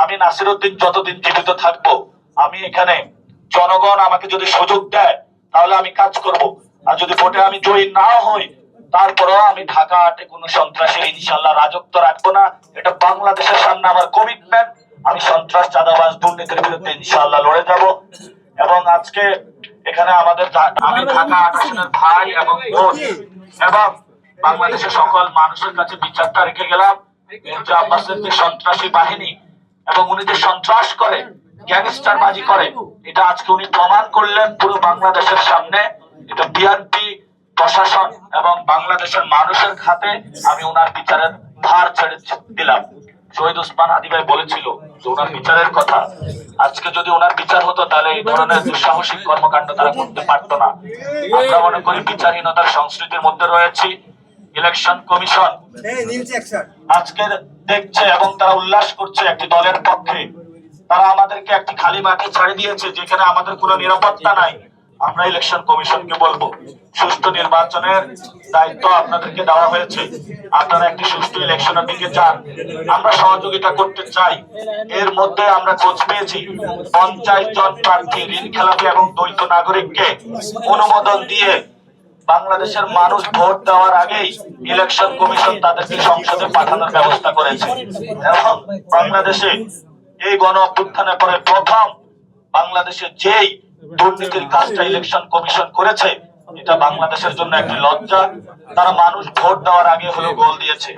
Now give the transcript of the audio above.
আমি নাসিরউদ্দিন যতদিন জীবিত থাকবো, আমি এখানে জনগণ আমাকে যদি সুযোগ দেয় তাহলে আমি কাজ করব। আর যদি ভোটে আমি জয়ী না হই, তারপরেও আমি ঢাকা ৮-এ কোনো সন্ত্রাসী ইনশাল্লাহ রাজত্ব রাখবো না। এটা বাংলাদেশের সামনে আমার কমিটমেন্ট। আমি সন্ত্রাস, চাঁদাবাজ, দুর্নীতির বিরুদ্ধে ইনশাল্লাহ লড়ে যাব। এবং আজকে এখানে আমাদের আমি ঢাকা ৮ আসনের ভাই এবং বোন এবং বাংলাদেশের সকল মানুষের কাছে বিচারটা রেখে গেলাম। মির্জা আব্বাসের যে সন্ত্রাসী বাহিনী এবং উনি যে সন্ত্রাস করে, গ্যাংস্টারবাজি করে, এটা আজকে উনি প্রমাণ করলেন পুরো বাংলাদেশের সামনে। এটা বিএনপি প্রশাসন এবং বাংলাদেশের মানুষের হাতে আমি ওনার বিচারের ভার ছেড়ে দিলাম। শহীদ ওসমান হাদি ভাই বলেছিল যে ওনার বিচারের কথা। আজকে যদি ওনার বিচার হতো তাহলে এই ধরনের দুঃসাহসিক কর্মকাণ্ড তারা করতে পারতো না। আমরা মনে করি বিচারহীনতার সংস্কৃতির মধ্যে রয়েছি। ইলেকশন কমিশন আজকে দেখছে এবং তারা উল্লাস করছে একটি দলের পক্ষে। তারা আমাদেরকে একটি খালি মাঠে ছেড়ে দিয়েছে যেখানে আমাদের কোনো নিরাপত্তা নাই। আমরা ইলেকশন কমিশনকে বলবো, সুষ্ঠু নির্বাচনের দায়িত্ব আপনাদেরকে দেওয়া হয়েছে, আপনারা একটি সুষ্ঠু ইলেকশনের দিকে যান। আমরা সহযোগিতা করতে চাই। এর মধ্যে আমরা খোঁজ পেয়েছি 50 জন প্রার্থী ঋণ খেলাপি এবং দ্বৈত নাগরিককে অনুমোদন দিয়ে বাংলাদেশের মানুষ ভোট দেওয়ার আগেই ইলেকশন কমিশন তাদেরকে সংসদে পাঠানোর ব্যবস্থা করেছে। এবং বাংলাদেশে এই গণ অভ্যুত্থানের পরে প্রথম বাংলাদেশে যেই দুর্নীতির কাজটা ইলেকশন কমিশন করেছে, এটা বাংলাদেশের জন্য একটি লজ্জা। তারা মানুষ ভোট দেওয়ার আগে হলো গোল দিয়েছে।